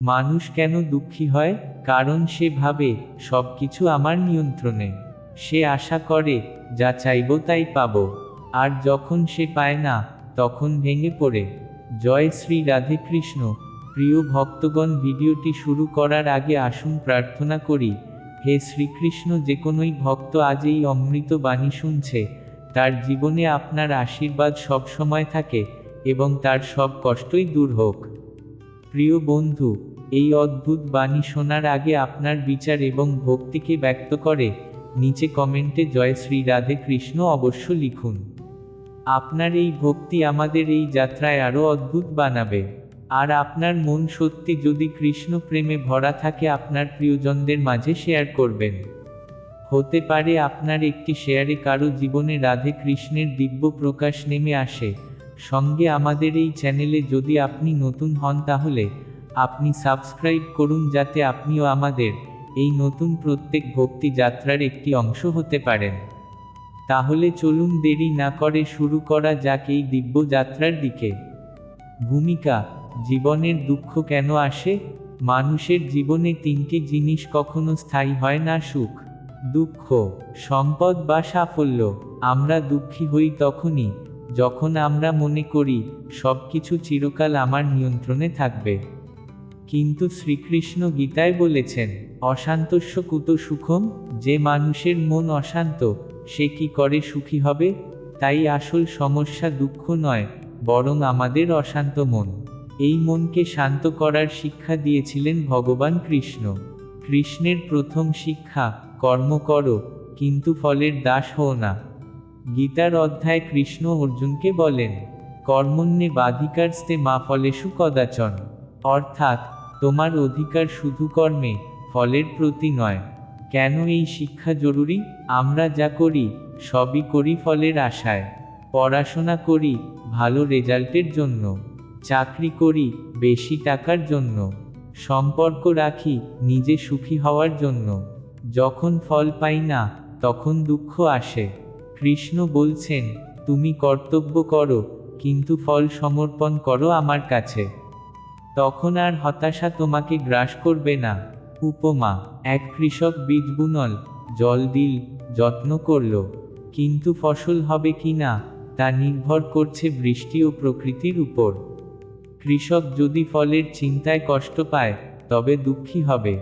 মানুষ কেন দুঃখী হয়? কারণ সে ভাবে সবকিছু আমার নিয়ন্ত্রণে। সে আশা করে যা চাইব তাই পাব, আর যখন সে পায় না তখন ভেঙে পড়ে। জয় শ্রী রাধে কৃষ্ণ। প্রিয় ভক্তগণ, ভিডিওটি শুরু করার আগে আসুন প্রার্থনা করি। হে শ্রীকৃষ্ণ, যে কোনোই ভক্ত আজ এই অমৃত বাণী শুনছে, তার জীবনে আপনার আশীর্বাদ সবসময় থাকে এবং তার সব কষ্টই দূর হোক। প্রিয় বন্ধু, এই অদ্ভুত বাণী শোনার আগে আপনার বিচার এবং ভক্তিকে ব্যক্ত করে নিচে কমেন্টে জয় শ্রী রাধে কৃষ্ণ অবশ্য লিখুন। আপনার এই ভক্তি আমাদের এই যাত্রায় আরও অদ্ভুত বানাবে। আর আপনার মন সত্যি যদি কৃষ্ণ প্রেমে ভরা থাকে, আপনার প্রিয়জনদের মাঝে শেয়ার করবেন। হতে পারে আপনার একটি শেয়ারে কারো জীবনে রাধে কৃষ্ণের দিব্য প্রকাশ নেমে আসে। সঙ্গে আমাদের এই চ্যানেলে যদি আপনি নতুন হন তাহলে আপনি সাবস্ক্রাইব করুন, যাতে আপনিও আমাদের এই নতুন প্রত্যেক ভক্তি যাত্রার একটি অংশ হতে পারেন। তাহলে চলুন দেরি না করে শুরু করা যাক এই দিব্য যাত্রার দিকে। ভূমিকা: জীবনের দুঃখ কেন আসে? মানুষের জীবনে তিনটি জিনিস কখনো স্থায়ী হয় না: সুখ, দুঃখ, সম্পদ বা সাফল্য। আমরা দুঃখী হই তখনই যখন আমরা মনে করি সবকিছু চিরকাল আমার নিয়ন্ত্রণে থাকবে। কিন্তু শ্রীকৃষ্ণ গীতায় বলেছেন, অশান্তস্য কুত সুখম। যে মানুষের মন অশান্ত, সে কি করে সুখী হবে? তাই আসল সমস্যা দুঃখ নয়, বরং আমাদের অশান্ত মন। এই মনকে শান্ত করার শিক্ষা দিয়েছিলেন ভগবান কৃষ্ণ। কৃষ্ণের প্রথম শিক্ষা, কর্ম করো কিন্তু ফলের দাস হও না। গীতার অধ্যায় কৃষ্ণ অর্জুনকে বলেন, কর্মণ্যে বাধিকারস্তে মা ফলেষু কদাচন। অর্থাৎ তোমার অধিকার শুধু কর্মে, ফলের প্রতি নয়। কেন এই শিক্ষা জরুরি? আমরা যা করি সবই করি ফলের আশায়। পড়াশোনা করি ভালো রেজাল্টের জন্য, চাকরি করি বেশি টাকার জন্য, সম্পর্ক রাখি নিজে সুখী হওয়ার জন্য। যখন ফল পাই না তখন দুঃখ আসে। কৃষ্ণ বলছেন, তুমি কর্তব্য করো কিন্তু ফল সমর্পণ করো আমার কাছে। তখন আর হতাশা তোমাকে গ্রাস করবে না। উপমা: এক কৃষক বীজ বুনল, জল দিল, যত্ন করল, কিন্তু ফসল হবে কি না তা নির্ভর করছে বৃষ্টি ও প্রকৃতির উপর। কৃষক যদি ফলের চিন্তায় কষ্ট পায় তবে দুঃখী হবে,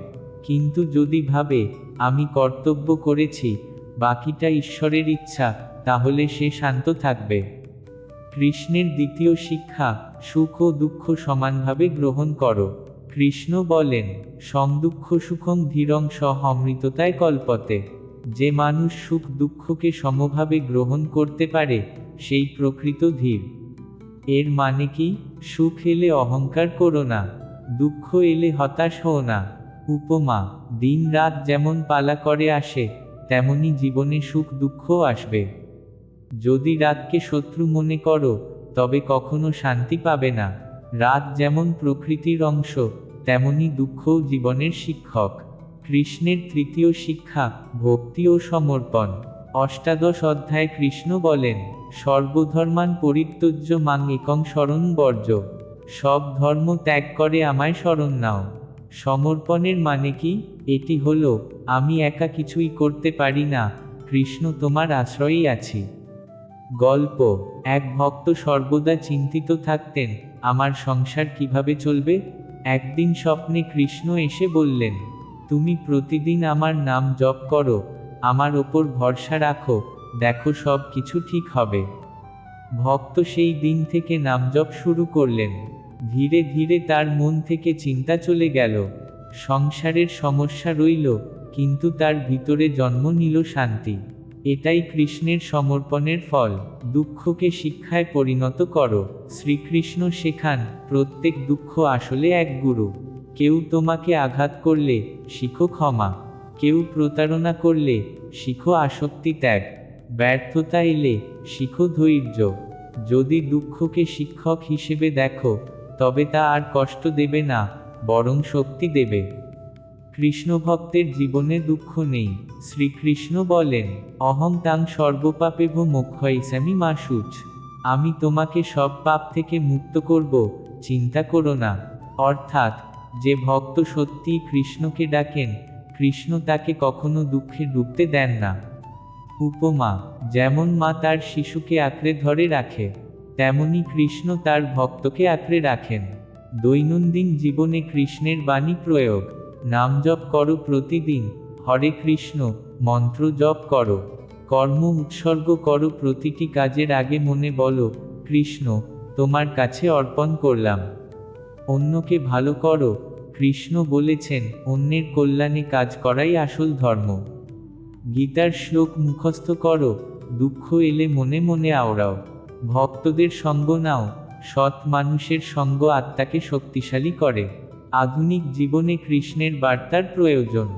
কিন্তু যদি ভাবে আমি কর্তব্য করেছি, বাকিটা ঈশ্বরের ইচ্ছা, তাহলে সে শান্ত থাকবে। কৃষ্ণের দ্বিতীয় শিক্ষা, সুখ ও দুঃখ সমানভাবে গ্রহণ করো। কৃষ্ণ বলেন, সমদুঃখ সুখং ধীরং সহ অমৃততায় কল্পতে। যে মানুষ সুখ দুঃখকে সমভাবে গ্রহণ করতে পারে সেই প্রকৃত ধীর। এর মানে কি? সুখ এলে অহংকার করো না, দুঃখ এলে হতাশ হও না। উপমা: দিন রাত যেমন পালা করে আসে, তেমনি জীবনে সুখ দুঃখও আসবে। যদি রাতকে শত্রু মনে করো তবে কখনো শান্তি পাবে না। রাত যেমন প্রকৃতির অংশ, তেমনি দুঃখও জীবনের শিক্ষক। কৃষ্ণের তৃতীয় শিক্ষা, ভক্তি ও সমর্পণ। অষ্টাদশ অধ্যায়ে কৃষ্ণ বলেন, সর্বধর্মান পরিত্যজ্য মাং একং শরণং বর্জ। সব ধর্ম ত্যাগ করে আমায় শরণ নাও। সমর্পণের মানে কি? এটি হলো, আমি একা কিছুই করতে পারি না, কৃষ্ণ তোমার আশ্রয়েই আছি। গল্প: এক ভক্ত সর্বদা চিন্তিত থাকতেন, আমার সংসার কিভাবে চলবে। একদিন স্বপ্নে কৃষ্ণ এসে বললেন, তুমি প্রতিদিন আমার নাম জপ করো, আমার ওপর ভরসা রাখো, দেখো সব কিছু ঠিক হবে। ভক্ত সেই দিন থেকে নামজপ শুরু করলেন। ধীরে ধীরে তার মন থেকে চিন্তা চলে গেল। সংসারের সমস্যা রইল, কিন্তু তার ভিতরে জন্ম নিল শান্তি। এটাই কৃষ্ণের সমর্পণের ফল। দুঃখকে শিক্ষায় পরিণত করো। শ্রীকৃষ্ণ শেখান, প্রত্যেক দুঃখ আসলে এক গুরু। কেউ তোমাকে আঘাত করলে শিখো ক্ষমা, কেউ প্রতারণা করলে শিখো আসক্তি ত্যাগ, ব্যর্থতা এলে শিখো ধৈর্য। যদি দুঃখকে শিক্ষক হিসেবে দেখো তবে তা আর কষ্ট দেবে না, বরং শক্তি দেবে। কৃষ্ণভক্তের জীবনে দুঃখ নেই। শ্রীকৃষ্ণ বলেন, অহং তাং সর্বপাপেভ মোক্ষয়িষ্যামি মা শুচ। আমি তোমাকে সব পাপ থেকে মুক্ত করব, চিন্তা করো না। অর্থাৎ যে ভক্ত সত্যিই কৃষ্ণকে ডাকেন, কৃষ্ণ তাকে কখনো দুঃখে ডুবতে দেন না। উপমা: যেমন মা তার শিশুকে আঁকড়ে ধরে রাখে, তেমনি কৃষ্ণ তার ভক্তকে আঁকড়ে রাখেন। দৈনন্দিন জীবনে কৃষ্ণের বাণী প্রয়োগ: নাম জপ করো প্রতিদিন, হরে কৃষ্ণ মন্ত্র জপ করো। কর্ম উৎসর্গ করো, প্রতিটি কাজের আগে মনে বলো, কৃষ্ণ তোমার কাছে অর্পণ করলাম। অন্যকে ভালো করো, কৃষ্ণ বলেছেন অন্যের কল্যাণে কাজ করাই আসল ধর্ম। গীতার শ্লোক মুখস্থ করো, দুঃখ এলে মনে মনে আওড়াও। ভক্তদের সঙ্গ নাও, সৎ মানুষের সঙ্গ আত্মাকে শক্তিশালী করে। আধুনিক জীবনে কৃষ্ণের বার্তার প্রয়োজন।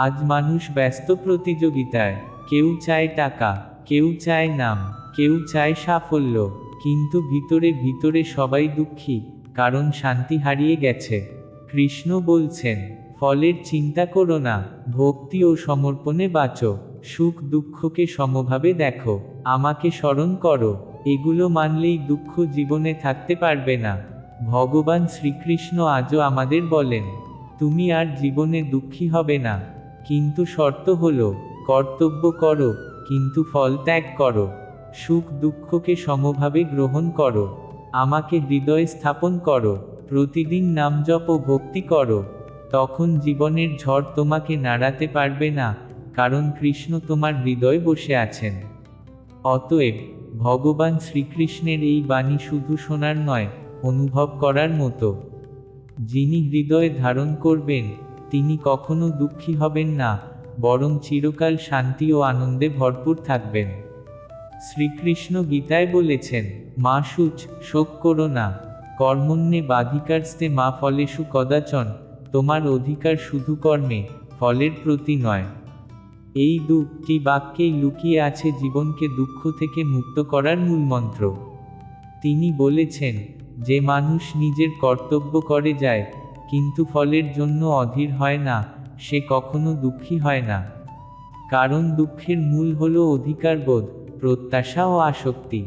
আজ মানুষ ব্যস্ত প্রতিযোগিতায়, কেউ চায় টাকা, কেউ চায় নাম, কেউ চায় সাফল্য, কিন্তু ভিতরে ভিতরে সবাই দুঃখী, কারণ শান্তি হারিয়ে গেছে। কৃষ্ণ বলছেন, ফলের চিন্তা করো না, ভক্তি ও সমর্পণে বাঁচো। সুখ দুঃখকে সমভাবে দেখো, আমাকে স্মরণ করো, এগুলো মানলেই দুঃখ জীবনে থাকতে পারবে না। ভগবান শ্রীকৃষ্ণ আজও আমাদের বলেন, তুমি আর জীবনে দুঃখী হবে না, কিন্তু শর্ত হলো, কর্তব্য করো, কিন্তু ফল ত্যাগ করো। সুখ দুঃখকে সমভাবে গ্রহণ করো, আমাকে হৃদয়ে স্থাপন করো, প্রতিদিন নাম জপ ও ভক্তি করো। তখন জীবনের ঝড় তোমাকে নাড়াতে পারবে না, কারণ কৃষ্ণ তোমার হৃদয়ে বসে আছেন। অতএব ভগবান শ্রীকৃষ্ণের এই বাণী শুধু শোনার নয়, অনুভব করার মতো। যিনি হৃদয়ে ধারণ করবেন, তিনি কখনো দুঃখী হবেন না, বরং চিরকাল শান্তি ও আনন্দে ভরপুর থাকবেন। শ্রীকৃষ্ণ গীতায় বলেছেন, মা শুচ শোক করো না, কর্মণ্যে বাধিকারস্তে মা ফলেষু কদাচন। তোমার অধিকার শুধু কর্মে, ফলের প্রতি নয়। এই দুটি বাক্যেই লুকিয়ে আছে জীবনকে দুঃখ থেকে মুক্ত করার মূলমন্ত্র। তিনি বলেছেন, যে মানুষ নিজের কর্তব্য করে যায়, কিন্তু ফলের জন্য অধীর হয় না, সে কখনো দুঃখী হয় না। কারণ দুঃখের মূল হল অধিকারবোধ, প্রত্যাশা ও আসক্তি।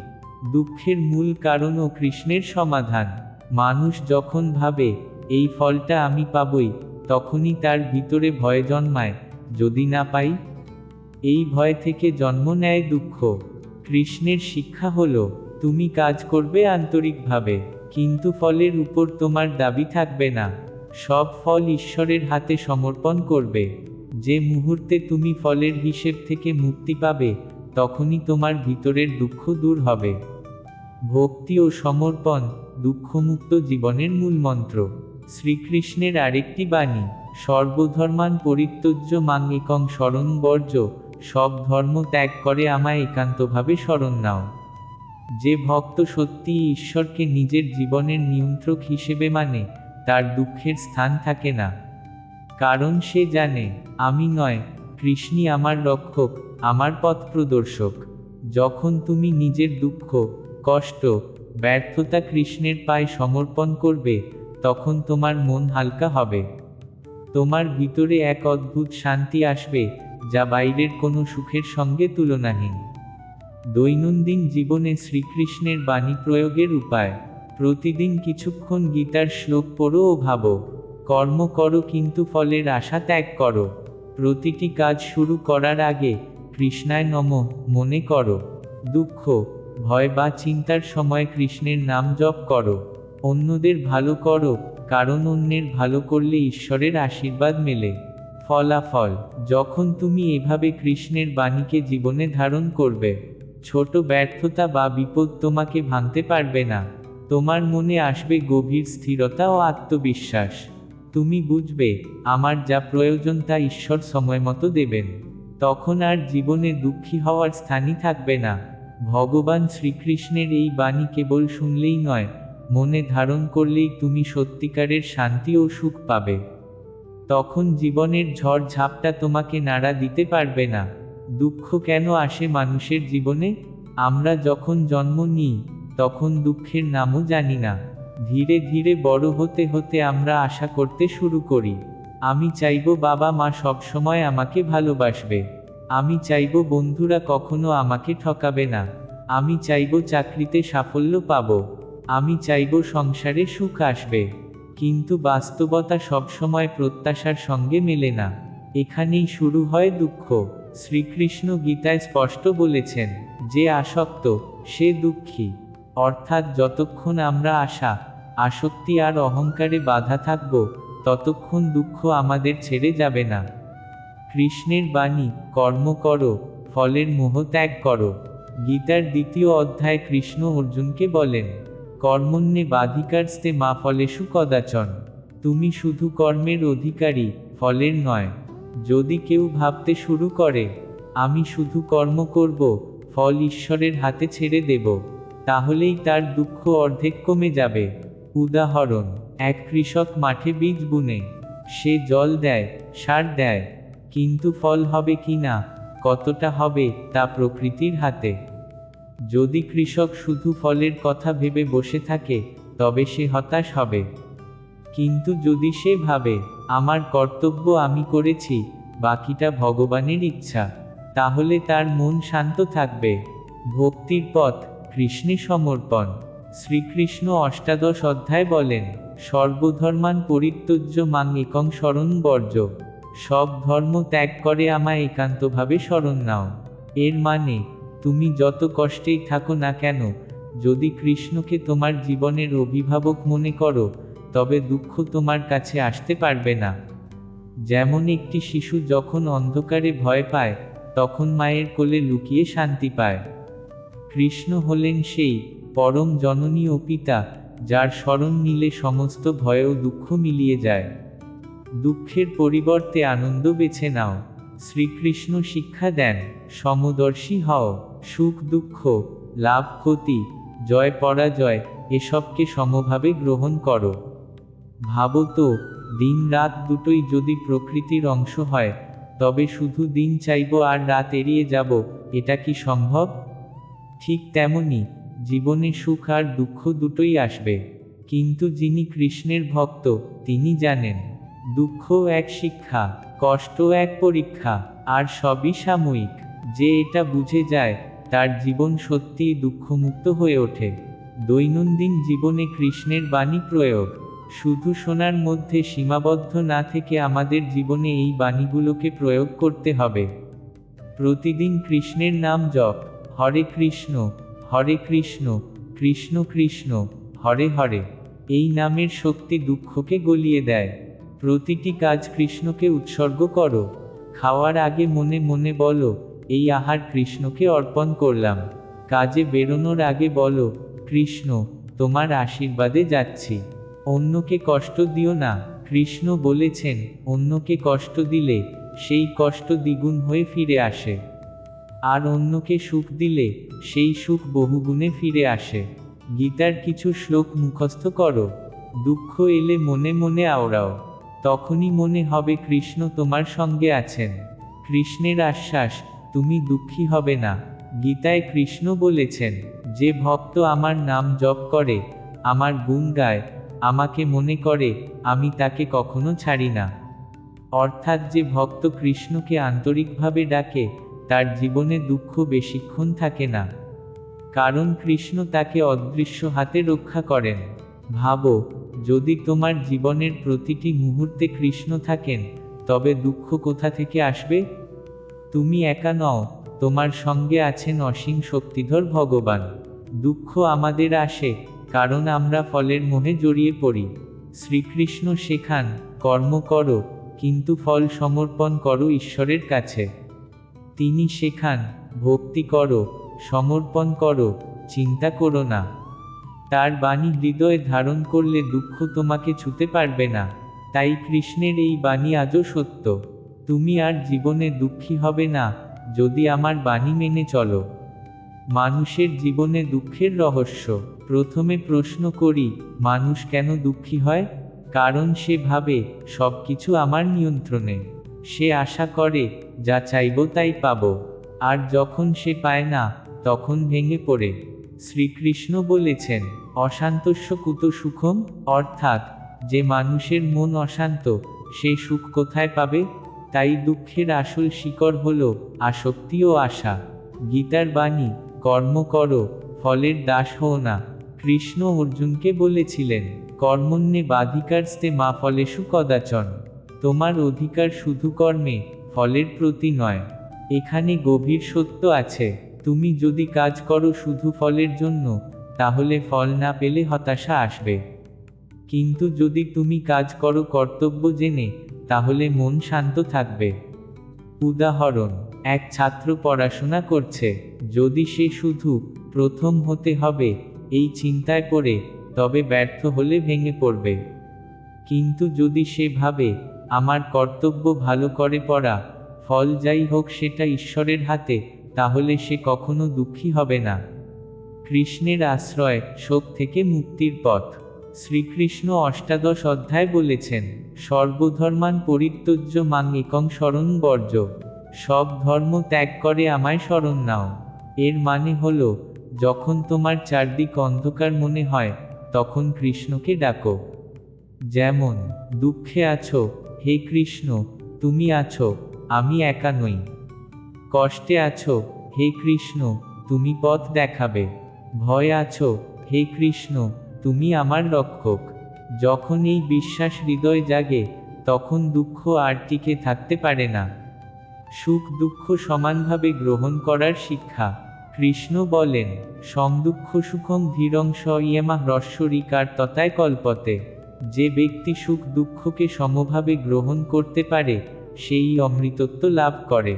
দুঃখের মূল কারণও কৃষ্ণের সমাধান। মানুষ যখন ভাবে, এই ফলটা আমি পাবই, তখনই তার ভিতরে ভয় জন্মায়, যদি না পাই। এই ভয় থেকে জন্ম নেয় দুঃখ। কৃষ্ণের শিক্ষা হলো, তুমি কাজ করবে আন্তরিকভাবে, কিন্তু ফলের উপর তোমার দাবি থাকবে না। সব ফল ঈশ্বরের হাতে সমর্পণ করবে। যে মুহূর্তে তুমি ফলের হিসেব থেকে মুক্তি পাবে, তখনই তোমার ভিতরের দুঃখ দূর হবে। ভক্তি ও সমর্পণ দুঃখমুক্ত জীবনের মূলমন্ত্র। শ্রীকৃষ্ণের আরেকটি বাণী, সর্বধর্মান পরিত্যজ্য মাং একং শরণং বর্জ। সব ধর্ম ত্যাগ করে আমায় একান্তভাবে শরণ নাও। যে ভক্ত সত্যিই ঈশ্বরকে নিজের জীবনের নিয়ন্ত্রক হিসেবে মানে, তার দুঃখের স্থান থাকে না। কারণ সে জানে, আমি নয়, কৃষ্ণই আমার রক্ষক, আমার পথ প্রদর্শক। যখন তুমি নিজের দুঃখ, কষ্ট, ব্যর্থতা কৃষ্ণের পায়ে সমর্পণ করবে, তখন তোমার মন হালকা হবে। তোমার ভিতরে এক অদ্ভুত শান্তি আসবে, যা বাইরের কোনো সুখের সঙ্গে তুলনাহীন। দৈনন্দিন জীবনে শ্রীকৃষ্ণের বাণী প্রয়োগের উপায়: প্রতিদিন কিছুক্ষণ গীতার শ্লোক পড়ো ও ভাবো। কর্ম করো কিন্তু ফলের আশা ত্যাগ করো। প্রতিটি কাজ শুরু করার আগে কৃষ্ণায় নমঃ মনে করো। দুঃখ, ভয় বা চিন্তার সময় কৃষ্ণের নাম জপ করো। অন্যদের ভালো করো, কারণ অন্যের ভালো করলে ঈশ্বরের আশীর্বাদ মেলে। ফলাফল: যখন তুমি এভাবে কৃষ্ণের বাণীকে জীবনে ধারণ করবে, ছোট ব্যর্থতা বা বিপদ তোমাকে ভাঙতে পারবে না। তোমার মনে আসবে গভীর স্থিরতা ও আত্মবিশ্বাস। তুমি বুঝবে, আমার যা প্রয়োজন তা ঈশ্বর সময়মতো দেবেন। তখন আর জীবনে দুঃখী হওয়ার স্থানই থাকবে না। ভগবান শ্রীকৃষ্ণের এই বাণী কেবল শুনলেই নয়, মনে ধারণ করলেই তুমি সত্যিকারের শান্তি ও সুখ পাবে। তখন জীবনের ঝড় ঝাপটা তোমাকে নাড়া দিতে পারবে না। দুঃখ কেন আসে মানুষের জীবনে? আমরা যখন জন্ম নিই, তখন দুঃখের নামও জানি না। ধীরে ধীরে বড় হতে হতে আমরা আশা করতে শুরু করি, আমি চাইবো বাবা মা সবসময় আমাকে ভালোবাসবে। আমি চাইবো বন্ধুরা কখনো আমাকে ঠকাবে না। আমি চাইবো চাকরিতে সাফল্য পাবো। আমি চাইবো সংসারে সুখ আসবে। কিন্তু বাস্তবতা সবসময় প্রত্যাশার সঙ্গে মেলে না। এখানেই শুরু হয় দুঃখ। শ্রীকৃষ্ণ গীতায় স্পষ্ট বলেছেন, যে আসক্ত সে দুঃখী। অর্থাৎ যতক্ষণ আমরা আশা, আসক্তি আর অহংকারে বাধা থাকব, ততক্ষণ দুঃখ আমাদের ছেড়ে যাবে না। কৃষ্ণের বাণী, কর্ম করো, ফলের মোহ ত্যাগ করো। গীতার 2য় অধ্যায়ে কৃষ্ণ অর্জুনকে বলেন, কর্মণ্যে বাধিকারস্তে মা ফলেষু কদাচন। তুমি শুধু কর্মের অধিকারী, ফলের নয়। যদি কেউ ভাবতে শুরু করে, আমি শুধু কর্ম করব, ফল ঈশ্বরের হাতে ছেড়ে দেব, তাহলেই তার দুঃখ অর্ধেক কমে যাবে। উদাহরণ, এক কৃষক মাঠে বীজ বুনে। সে জল দেয়, সার দেয়, কিন্তু ফল হবে কিনা, কতটা হবে, তা প্রকৃতির হাতে। যদি কৃষক শুধু ফলের কথা ভেবে বসে থাকে, তবে সে হতাশ হবে। কিন্তু যদি সে ভাবে, আমার কর্তব্য আমি করেছি, বাকিটা ভগবানের ইচ্ছা, তাহলে তার মন শান্ত থাকবে। ভক্তির পথ, কৃষ্ণে সমর্পণ। শ্রীকৃষ্ণ অষ্টাদশ অধ্যায় বলেন, সর্বধর্মান পরিত্যজ্য মাং একং শরণ বর্জ। সব ধর্ম ত্যাগ করে আমায় একান্তভাবে শরণ নাও। এর মানে, তুমি যত কষ্টেই থাকো না কেন, যদি কৃষ্ণকে তোমার জীবনের অভিভাবক মনে করো, তবে দুঃখ তোমার কাছে আসতে পারবে না। যেমন একটি শিশু যখন অন্ধকারে ভয় পায়, তখন মায়ের কোলে লুকিয়ে শান্তি পায়। কৃষ্ণ হলেন সেই পরম জননী ও পিতা, যার শরণ নিলে সমস্ত ভয় ও দুঃখ মিলিয়ে যায়। দুঃখের পরিবর্তে আনন্দ বেছে নাও। শ্রীকৃষ্ণ শিক্ষা দেন, সমদর্শী হও। সুখ দুঃখ, লাভ ক্ষতি, জয় পরাজয়, এসবকে সমভাবে গ্রহণ করো। ভাবো তো, দিন রাত দুটোই যদি প্রকৃতির অংশ হয়, তবে শুধু দিন চাইব আর রাত এড়িয়ে যাব, এটা কি সম্ভব? ঠিক তেমনি, জীবনে সুখ আর দুঃখ দুটোই আসবে। কিন্তু যিনি কৃষ্ণের ভক্ত, তিনি জানেন, দুঃখ এক শিক্ষা, কষ্ট এক পরীক্ষা, আর সবই সাময়িক। যে এটা বুঝে যায়, তার জীবন সত্যিই দুঃখমুক্ত হয়ে ওঠে। দৈনন্দিন জীবনে কৃষ্ণের বাণী প্রয়োগ। শুধু শোনার মধ্যে সীমাবদ্ধ না থেকে আমাদের জীবনে এই বাণীগুলোকে প্রয়োগ করতে হবে। প্রতিদিন কৃষ্ণের নাম জপ, হরে কৃষ্ণ কৃষ্ণ কৃষ্ণ হরে হরে। এই নামের শক্তি দুঃখকে গলিয়ে দেয়। প্রতিটি কাজ কৃষ্ণকে উৎসর্গ করো। খাওয়ার আগে মনে মনে বলো, এই আহার কৃষ্ণকে অর্পণ করলাম। কাজে বেরোনোর আগে বলো, কৃষ্ণ, তোমার আশীর্বাদে যাচ্ছি। অন্যকে কষ্ট দিও না। কৃষ্ণ বলেছেন, অন্যকে কষ্ট দিলে সেই কষ্ট দ্বিগুণ হয়ে ফিরে আসে, আর অন্যকে সুখ দিলে সেই সুখ বহুগুণে ফিরে আসে। গীতার কিছু শ্লোক মুখস্থ করো। দুঃখ এলে মনে মনে আওড়াও, তখনই মনে হবে কৃষ্ণ তোমার সঙ্গে আছেন। কৃষ্ণের আশ্বাস, তুমি দুঃখী হবে না। গীতায় কৃষ্ণ বলেছেন, যে ভক্ত আমার নাম জপ করে, আমার গুণ গায়, আমাকে মনে করে, আমি তাকে কখনো ছাড়ি না। অর্থাৎ যে ভক্ত কৃষ্ণকে আন্তরিকভাবে ডাকে, তার জীবনে দুঃখ বেশিক্ষণ থাকে না, কারণ কৃষ্ণ তাকে অদৃশ্য হাতে রক্ষা করেন। ভাবো, যদি তোমার জীবনের প্রতিটি মুহূর্তে কৃষ্ণ থাকেন, তবে দুঃখ কোথা থেকে আসবে? তুমি একা নও, তোমার সঙ্গে আছেন অসীম শক্তিধর ভগবান। দুঃখ আমাদের আসে, কারণ আমরা ফলের মোহে জড়িয়ে পড়ি। শ্রীকৃষ্ণ শেখান, কর্ম করো, কিন্তু ফল সমর্পণ করো ঈশ্বরের কাছে। তিনি শেখান, ভক্তি করো, সমর্পণ করো, চিন্তা করো না। তার বাণী হৃদয়ে ধারণ করলে দুঃখ তোমাকে ছুঁতে পারবে না। তাই কৃষ্ণের এই বাণী আজও সত্য। তুমি আর জীবনে দুঃখী হবে না, যদি আমার বাণী মেনে চলো। মানুষের জীবনে দুঃখের রহস্য। প্রথমে প্রশ্ন করি, মানুষ কেন দুঃখী হয়? কারণ সে ভাবে, সব কিছু আমার নিয়ন্ত্রণে। সে আশা করে, যা চাইব তাই পাব, আর যখন সে পায় না, তখন ভেঙে পড়ে। শ্রীকৃষ্ণ বলেছেন, অশান্তস্য কুত সুখম, অর্থাৎ, যে মানুষের মন অশান্ত, সে সুখ কোথায় পাবে? তাই দুঃখের আসল শিকড় হল আসক্তি ও আশা। গীতার বাণী, কর্ম করো, ফলের দাস হও না। কৃষ্ণ অর্জুনকে বলেছিলেন, কর্মণ্যেবাধিকারস্তে মা ফলেষু কদাচন। তোমার অধিকার শুধু কর্মে, ফলের প্রতি নয়। এখানে গভীর সত্য আছে। তুমি যদি কাজ করো শুধু ফলের জন্য, তাহলে ফল না পেলে হতাশা আসবে। কিন্তু যদি তুমি কাজ করো কর্তব্য জেনে, তাহলে মন শান্ত থাকবে। উদাহরণ, এক ছাত্র পড়াশোনা করছে। যদি সে শুধু প্রথম হতে হবে এই চিন্তায় পড়ে, তবে ব্যর্থ হলে ভেঙে পড়বে। কিন্তু যদি সে ভাবে, আমার কর্তব্য ভালো করে পড়া, ফল যাই হোক সেটা ঈশ্বরের হাতে, তাহলে সে কখনো দুঃখী হবে না। কৃষ্ণের আশ্রয়, শোক থেকে মুক্তির পথ। শ্রীকৃষ্ণ অষ্টাদশ অধ্যায় বলেছেন, সর্বধর্মান পরিত্যজ্য মাং একং শরণ বর্জ। সব ধর্ম ত্যাগ করে আমায় শরণ নাও। এর মানে হলো, যখন তোমার চারদিক অন্ধকার মনে হয়, তখন কৃষ্ণকে ডাকো। যেমন, দুঃখে আছো, হে কৃষ্ণ তুমি আছো, আমি একা নই। কষ্টে আছো, হে কৃষ্ণ তুমি পথ দেখাবে। ভয়ে আছো, হে কৃষ্ণ তুমি আমার রক্ষক। যখন এই বিশ্বাস হৃদয় জাগে, তখন দুঃখ আর টিকে থাকতে পারে না। সুখ দুঃখ সমানভাবে গ্রহণ করার শিক্ষা। কৃষ্ণ বলেন, সমদুঃখ সুখং ধীরং স ইয়েমা হ্রস্বরিকার তথায় কল্পতে। যে ব্যক্তি সুখ দুঃখকে সমভাবে গ্রহণ করতে পারে, সেই অমৃতত্ব লাভ করে।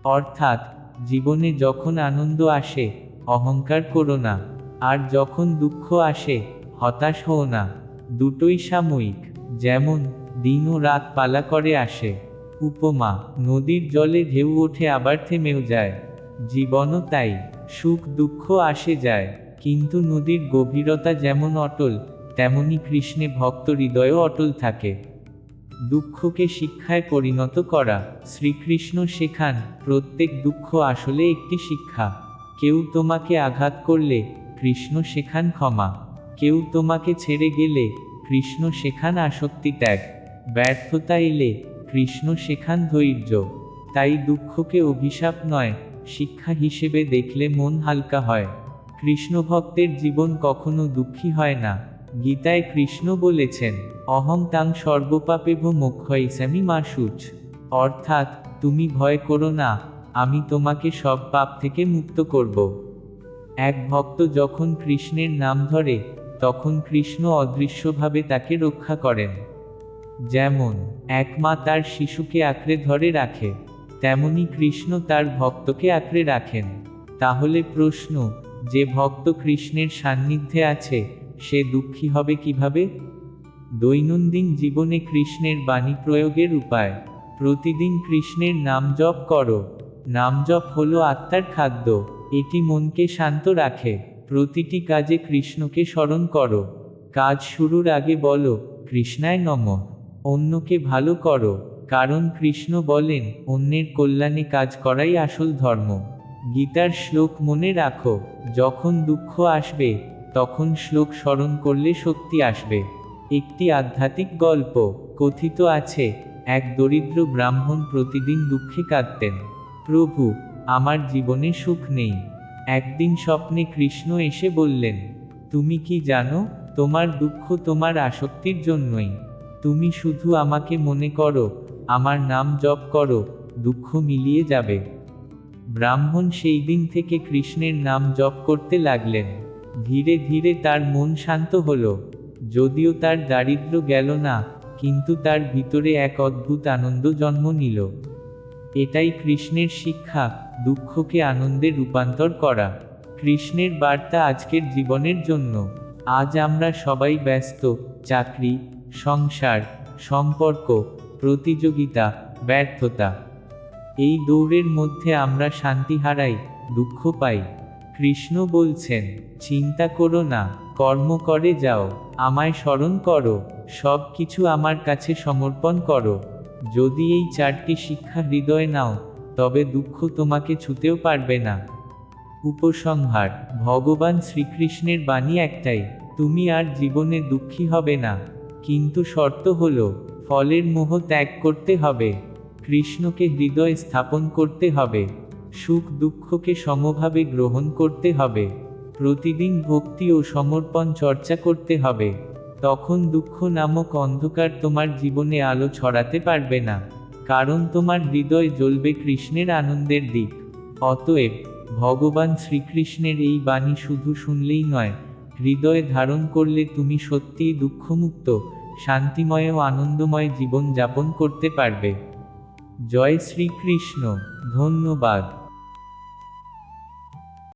অর্থাৎ, জীবনে যখন আনন্দ আসে, অহংকার করো না। আর যখন দুঃখ আসে, হতাশ হও না। দুটোই সাময়িক, যেমন দিন ও রাত পালা করে আসে। উপমা, নদীর জলে ঢেউ ওঠে আবার থেমেও যায়। জীবনও তাই, সুখ দুঃখ আসে যায়, কিন্তু নদীর গভীরতা যেমন অটল, তেমনি কৃষ্ণে ভক্ত হৃদয়ও অটল থাকে। দুঃখকে শিক্ষায় পরিণত করা। শ্রীকৃষ্ণ শেখান, প্রত্যেক দুঃখ আসলে একটি শিক্ষা। কেউ তোমাকে আঘাত করলে, কৃষ্ণ শেখান ক্ষমা। কেউ তোমাকে ছেড়ে গেলে, কৃষ্ণ শেখান আসক্তি ত্যাগ। ব্যর্থতা এলে, কৃষ্ণ শেখান ধৈর্য। তাই দুঃখকে অভিশাপ নয়, শিক্ষা হিসেবে দেখলে মন হালকা হয়। কৃষ্ণ ভক্তের জীবন কখনো দুঃখী হয় না। গীতায় কৃষ্ণ বলেছেন, অহং তাং সর্বপাপেভ মোক্ষয়িষ্যামি মা শুচ। অর্থাৎ, তুমি ভয় করো না, আমি তোমাকে সব পাপ থেকে মুক্ত করব। এক ভক্ত যখন কৃষ্ণের নাম ধরে, তখন কৃষ্ণ অদৃশ্যভাবে তাকে রক্ষা করেন। যেমন, এক মা তার শিশুকে আঁকড়ে ধরে রাখে, তেমনি কৃষ্ণ তার ভক্তকে আঁকড়ে রাখেন। তাহলে প্রশ্ন, যে ভক্ত কৃষ্ণের সান্নিধ্যে আছে, সে দুঃখী হবে কিভাবে? দৈনন্দিন জীবনে কৃষ্ণের বাণী প্রয়োগের উপায়। প্রতিদিন কৃষ্ণের নাম জপ করো। নাম জপ হলো আত্মার খাদ্য। এটি মনকে শান্ত রাখে। প্রতিটি কাজে কৃষ্ণকে স্মরণ করো। কাজ শুরুর আগে বলো, কৃষ্ণায় নমঃ। অন্যকে ভালো করো, কারণ কৃষ্ণ বলেন, অন্যের কল্যাণে কাজ করাই আসল ধর্ম। গীতার শ্লোক মনে রাখো, যখন দুঃখ আসবে, তখন শ্লোক স্মরণ করলে শক্তি আসবে। একটি আধ্যাত্মিক গল্প কথিত আছে, এক দরিদ্র ব্রাহ্মণ প্রতিদিন দুঃখে কাঁদতেন। প্রভু, আমার জীবনে সুখ নেই। একদিন স্বপ্নে কৃষ্ণ এসে বললেন, তুমি কি জানো, তোমার দুঃখ তোমার আসক্তির জন্যই। তুমি শুধু আমাকে মনে করো, আমার নাম জপ করো, দুঃখ মিলিয়ে যাবে। ব্রাহ্মণ সেই দিন থেকে কৃষ্ণের নাম জপ করতে লাগলেন। ধীরে ধীরে তার মন শান্ত হলো। যদিও তার দারিদ্র্য গেল না, কিন্তু তার ভিতরে এক অদ্ভুত আনন্দ জন্ম নিল। এটাই কৃষ্ণের শিক্ষা, দুঃখকে আনন্দে রূপান্তর করা। কৃষ্ণের বার্তা আজকের জীবনের জন্য। আজ আমরা সবাই ব্যস্ত, চাকরি, সংসার, সম্পর্ক, প্রতিযোগিতা, ব্যর্থতা। এই দৌড়ের মধ্যে আমরা শান্তি হারাই, দুঃখ পাই। কৃষ্ণ বলছেন, চিন্তা করো না, কর্ম করে যাও, আমায় স্মরণ করো, সব কিছু আমার কাছে সমর্পণ করো। যদি এই চারটি শিক্ষা হৃদয়ে নাও, তবে দুঃখ তোমাকে ছুঁতেও পারবে না। উপসংহার, ভগবান শ্রীকৃষ্ণের বাণী একটাই, তুমি আর জীবনে দুঃখী হবে না। কিন্তু শর্ত হলো, ফলের মোহ ত্যাগ করতে হবে। কৃষ্ণকে হৃদয়ে স্থাপন করতে হবে। সুখ দুঃখকে সমভাবে গ্রহণ করতে হবে। প্রতিদিন ভক্তি ও সমর্পণ চর্চা করতে হবে। তখন দুঃখ নামক অন্ধকার তোমার জীবনে আলো ছড়াতে পারবে না, কারণ তোমার হৃদয় জ্বলবে কৃষ্ণের আনন্দের দিক। অতএব ভগবান শ্রীকৃষ্ণের এই বাণী শুধু শুনলেই নয়, হৃদয়ে ধারণ করলে তুমি সত্যিই দুঃখমুক্ত, শান্তিময় ও আনন্দময় জীবন যাপন করতে পারবে। জয় শ্রীকৃষ্ণ। ধন্যবাদ।